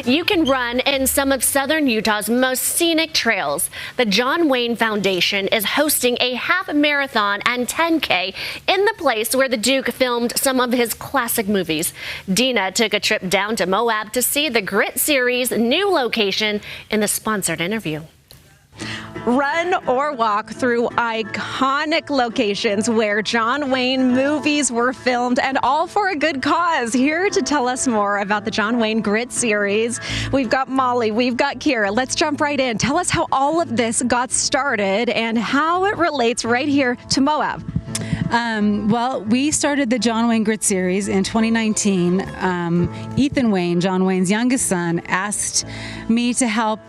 You can run in some of southern Utah's most scenic trails. The John Wayne Foundation is hosting a half marathon and 10K in the place where the Duke filmed some of his classic movies. Dina took a trip down to Moab to see the Grit series' new location in the sponsored interview. Run or walk through iconic locations where John Wayne movies were filmed, and all for a good cause. Here to tell us more about the John Wayne Grit series, we've got Molly, we've got Kira. Let's jump right in. Tell us how all of this got started and how it relates right here to Moab. Well, we started the John Wayne Grit series in 2019. Ethan Wayne, John Wayne's youngest son, asked me to help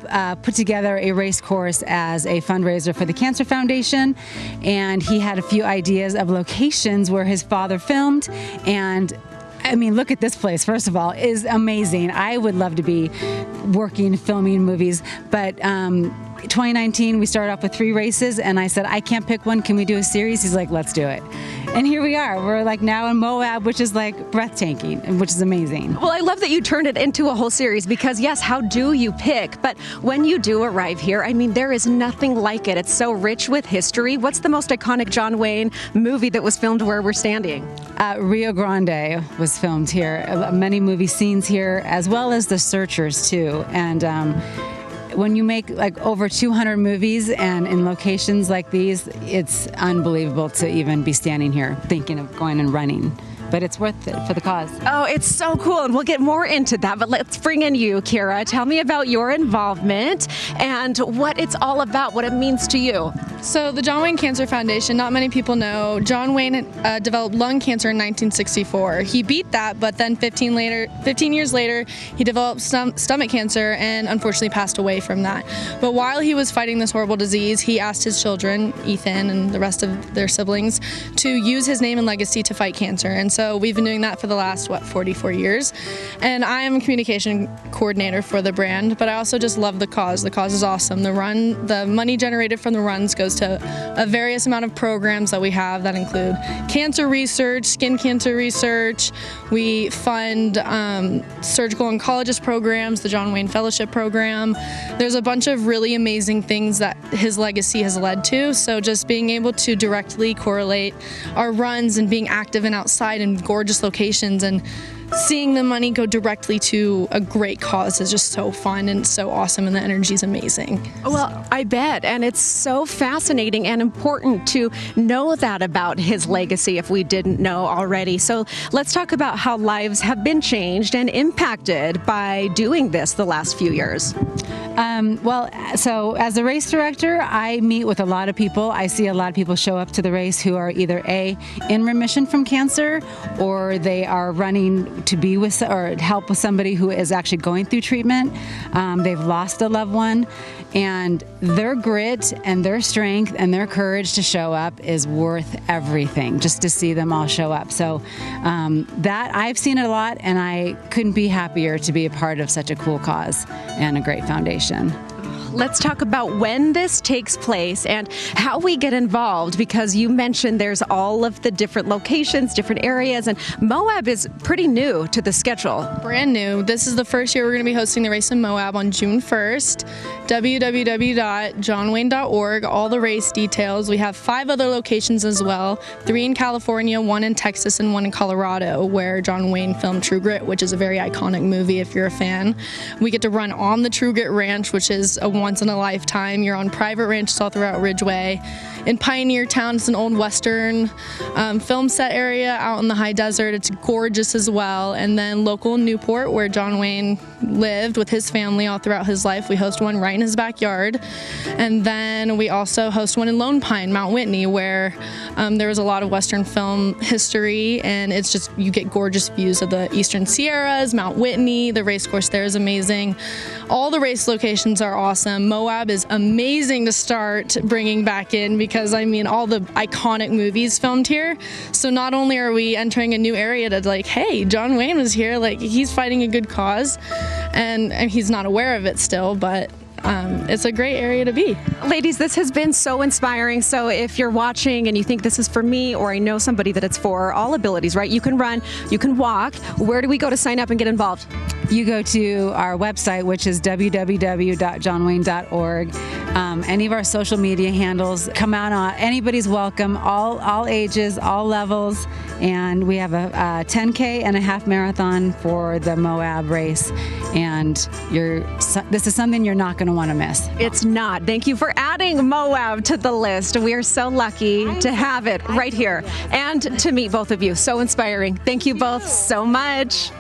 put together a race course as a fundraiser for the Cancer Foundation, and he had a few ideas of locations where his father filmed. And I mean, look at this place, first of all, is amazing. I would love to be working, filming movies, but 2019, we started off with 3 races, and I said, I can't pick one. Can we do a series? He's like, let's do it. And here we are. We're like now in Moab, which is like breathtaking, which is amazing. Well, I love that you turned it into a whole series because, yes, how do you pick? But when you do arrive here, I mean, there is nothing like it. It's so rich with history. What's the most iconic John Wayne movie that was filmed where we're standing? Rio Grande was filmed here. Many movie scenes here, as well as The Searchers, too. And when you make like over 200 movies and in locations like these, it's unbelievable to even be standing here thinking of going and running. But it's worth it for the cause. Oh, it's so cool, and we'll get more into that, but let's bring in you, Kira. Tell me about your involvement and what it's all about, what it means to you. So the John Wayne Cancer Foundation, not many people know, John Wayne developed lung cancer in 1964. He beat that, but then 15 years later, he developed stomach cancer and unfortunately passed away from that. But while he was fighting this horrible disease, he asked his children, Ethan and the rest of their siblings, to use his name and legacy to fight cancer. And so we've been doing that for the last, 44 years. And I am a communication coordinator for the brand, but I also just love the cause. The cause is awesome. The money generated from the runs goes to a various amount of programs that we have that include cancer research, skin cancer research. We fund surgical oncologist programs, the John Wayne Fellowship Program. There's a bunch of really amazing things that his legacy has led to. So just being able to directly correlate our runs and being active and outside in gorgeous locations and seeing the money go directly to a great cause is just so fun and so awesome, and the energy is amazing. Well, I bet, and it's so fascinating and important to know that about his legacy if we didn't know already. So let's talk about how lives have been changed and impacted by doing this the last few years. Well, so as a race director, I meet with a lot of people. I see a lot of people show up to the race who are either in remission from cancer, or they are running to be with or help with somebody who is actually going through treatment. They've lost a loved one, and their grit and their strength and their courage to show up is worth everything, just to see them all show up. So that I've seen it a lot, and I couldn't be happier to be a part of such a cool cause and a great foundation. Let's talk about when this takes place and how we get involved, because you mentioned there's all of the different locations, different areas, and Moab is pretty new to the schedule. Brand new. This is the first year we're going to be hosting the race in Moab on June 1st. www.johnwayne.org, all the race details. We have 5 other locations as well, 3 in California, 1 in Texas, and 1 in Colorado, where John Wayne filmed True Grit, which is a very iconic movie if you're a fan. We get to run on the True Grit Ranch, which is a once in a lifetime. You're on private ranches all throughout Ridgeway. In Pioneer Town, it's an old Western film set area out in the high desert. It's gorgeous as well. And then local in Newport, where John Wayne lived with his family all throughout his life, we host one right in his backyard. And then we also host one in Lone Pine, Mount Whitney, where there was a lot of Western film history, and it's just, you get gorgeous views of the Eastern Sierras, Mount Whitney. The race course there is amazing. All the race locations are awesome. Moab is amazing to start bringing back in because, I mean, all the iconic movies filmed here. So not only are we entering a new area to like, hey, John Wayne was here, like he's fighting a good cause, and he's not aware of it still, but it's a great area to be. Ladies, this has been so inspiring. So if you're watching and you think this is for me, or I know somebody that it's for, all abilities, right? You can run, you can walk. Where do we go to sign up and get involved? You go to our website, which is www.johnwayne.org. Any of our social media handles, come out on, anybody's welcome, all ages, all levels. And we have a 10K and a half marathon for the Moab race. And this is something you're not going to want to miss. It's not. Thank you for adding Moab to the list. We are so lucky to have it right here and to meet both of you. So inspiring. Thank you both so much.